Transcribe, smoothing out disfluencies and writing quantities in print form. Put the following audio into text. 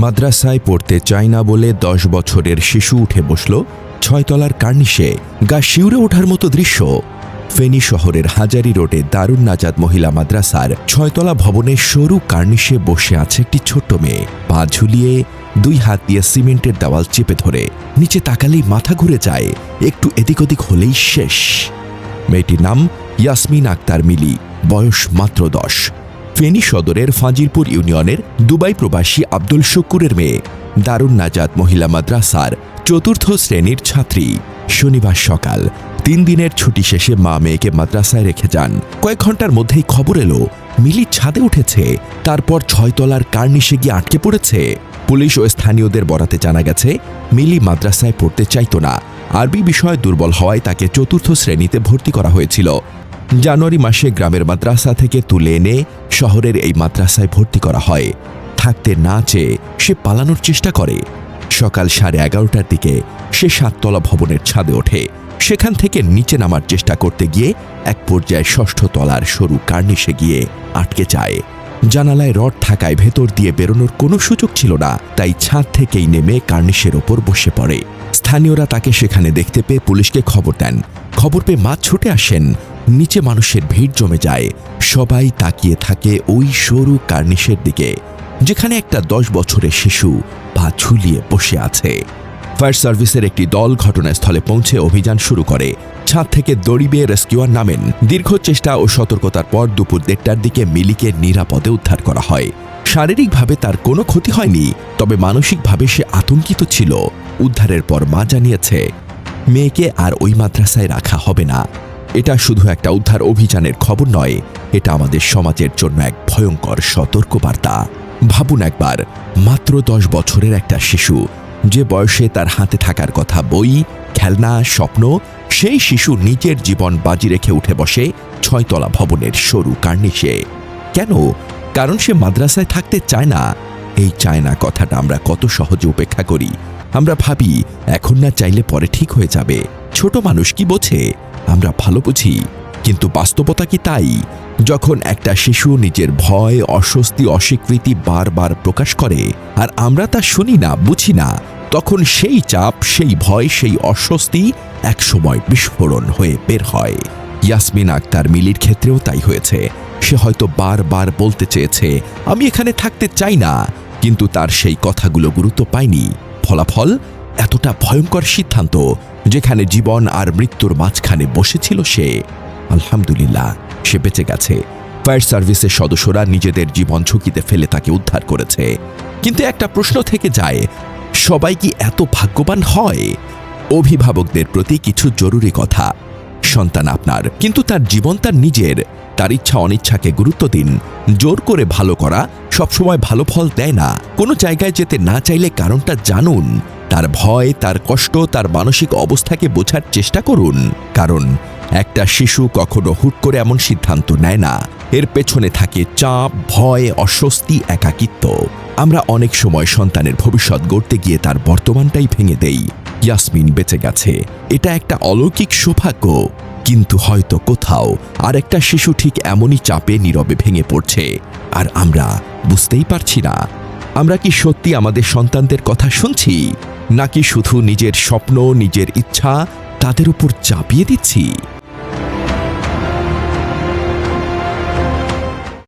মাদ্রাসায় পড়তে চায় না বলে 10 বছরের শিশু উঠে বসল 6 তলার কার্নিশে। গা শিউরে ওঠার মতো দৃশ্য। ফেনী শহরের হাজারী রোডে দারুন নাজাত মহিলা মাদ্রাসার 6 তলা ভবনের সরু কার্নিশে বসে আছে একটি ছোট্ট মেয়ে। পা ঝুলিয়ে 2 হাত দিয়ে সিমেন্টের দেওয়াল চেপে ধরে। নিচে তাকালেই মাথা ঘুরে যায়, একটু এদিক ওদিক হলেই শেষ। মেয়েটির নাম ইয়াসমিন আক্তার মিলি, বয়স মাত্র 10। ফেনী সদরের ফাজিলপুর ইউনিয়নের দুবাই প্রবাসী আব্দুল শুকুরের মেয়ে। দারুন নাজাত মহিলা মাদ্রাসার 4র্থ শ্রেণীর ছাত্রী। শনিবার সকাল 3 দিনের ছুটি শেষে মা মেয়েকে মাদ্রাসায় রেখে যান। কয়েক ঘন্টার মধ্যেই খবর এলো মিলি ছাদে উঠেছে, তারপর 6 তলার কার্নিশে গিয়ে আটকে পড়েছে। পুলিশ ও স্থানীয়দের বরাতে জানা গেছে মিলি মাদ্রাসায় পড়তে চাইত না। আরবি বিষয়ে দুর্বল হওয়ায় তাকে 4র্থ শ্রেণীতে ভর্তি করা হয়েছিল। জানুয়ারি মাসে গ্রামের মাদ্রাসা থেকে তুলে এনে শহরের এই মাদ্রাসায় ভর্তি করা হয়। থাকতে না চেয়ে সে পালানোর চেষ্টা করে। সকাল 11:30টার দিকে সে 7 তলা ভবনের ছাদে ওঠে। সেখান থেকে নিচে নামার চেষ্টা করতে গিয়ে এক পর্যায়ে 6ষ্ঠ তলার সরু কার্নিশে গিয়ে আটকে যায়। জানালায় রড থাকায় ভেতর দিয়ে বেরোনোর কোনো সুযোগ ছিল না, তাই ছাদ থেকেই নেমে কার্নিশের ওপর বসে পড়ে। স্থানীয়রা তাকে সেখানে দেখতে পেয়ে পুলিশকে খবর দেন। খবর পেয়ে মা ছুটে আসেন। নিচে মানুষের ভিড় জমে যায়। সবাই তাকিয়ে থাকে ওই সরু কার্নিশের দিকে, যেখানে একটা 10 বছরের শিশু পা ঝুলিয়ে বসে আছে। ফায়ার সার্ভিসের একটি দল ঘটনাস্থলে পৌঁছে অভিযান শুরু করে। ছাদ থেকে দড়ি বেয়ে রেস্কিউয়ার নামেন। দীর্ঘ চেষ্টা ও সতর্কতার পর দুপুর 1টার দিকে মিলিকে নিরাপদে উদ্ধার করা হয়। শারীরিকভাবে তার কোনো ক্ষতি হয়নি, তবে মানসিকভাবে সে আতঙ্কিত ছিল। উদ্ধারের পর মা জানিয়েছে মেয়েকে আর ওই মাদ্রাসায় রাখা হবে না। এটা শুধু একটা উদ্ধার অভিযানের খবর নয়, এটা আমাদের সমাজের জন্য এক ভয়ঙ্কর সতর্কবার্তা। ভাবুন একবার, মাত্র 10 বছরের একটা শিশু, যে বয়সে তার হাতে থাকার কথা বই, খেলনা, স্বপ্ন, সেই শিশু নিজের জীবন বাজি রেখে উঠে বসে 6 তলা ভবনের সরু কার্নিশে। কেন? কারণ সে মাদ্রাসায় থাকতে চায় না। এই চায় না কথাটা আমরা কত সহজে উপেক্ষা করি। আমরা ভাবি এখন না চাইলে পরে ঠিক হয়ে যাবে। ছোট মানুষ কি বোঝে? আমরা ভালো বুঝি, কিন্তু বাস্তবতা কি তাই? যখন একটা শিশু নিজের ভয়, অস্বস্তি, অস্বীকৃতি বারবার প্রকাশ করে আর আমরা তা শুনি না, বুঝি না, তখন সেই চাপ, সেই ভয়, সেই অস্বস্তি একসময় বিস্ফোরণ হয়ে বের হয়। ইয়াসমিন আক্তার মিলির ক্ষেত্রেও তাই হয়েছে। সে হয়তো বারবার বলতে চেয়েছে আমি এখানে থাকতে চাই না, কিন্তু তার সেই কথাগুলো গুরুত্ব পায়নি। ফলাফল এতটা ভয়ঙ্কর সিদ্ধান্ত, যেখানে জীবন আর মৃত্যুর মাঝখানে বসেছিল সে। আলহামদুলিল্লাহ, সে বেঁচে গেছে। ফায়ার সার্ভিসের সদস্যরা নিজেদের জীবন ঝুঁকিতে ফেলে তাকে উদ্ধার করেছে। কিন্তু একটা প্রশ্ন থেকে যায়, সবাই কি এত ভাগ্যবান হয়? অভিভাবকদের প্রতি কিছু জরুরি কথা। সন্তান আপনার, কিন্তু তার জীবন তার নিজের। তার ইচ্ছা অনিচ্ছাকে গুরুত্ব দিন। জোর করে ভালো করা সবসময় ভালো ফল দেয় না। কোনো জায়গায় যেতে না চাইলে কারণটা জানুন। তার ভয়, তার কষ্ট, তার মানসিক অবস্থাকে বোঝার চেষ্টা করুন। কারণ একটা শিশু কখনো হুট করে এমন সিদ্ধান্ত নেয় না। এর পেছনে থাকে চাপ, ভয়, অস্বস্তি, একাকিত্ব। আমরা অনেক সময় সন্তানের ভবিষ্যৎ গড়তে গিয়ে তার বর্তমানটাই ভেঙে দেই। ইয়াসমিন বেঁচে গেছে, এটা একটা অলৌকিক সৌভাগ্য। কিন্তু হয়তো কোথাও আরেকটা শিশু ঠিক এমনই চাপে নীরবে ভেঙে পড়ছে, আর আমরা বুঝতেই পারছি না। আমরা কি সত্যি আমাদের সন্তানদের কথা শুনছি, নাকি শুধু নিজের স্বপ্ন, নিজের ইচ্ছা তাদের উপর চাপিয়ে দিচ্ছি?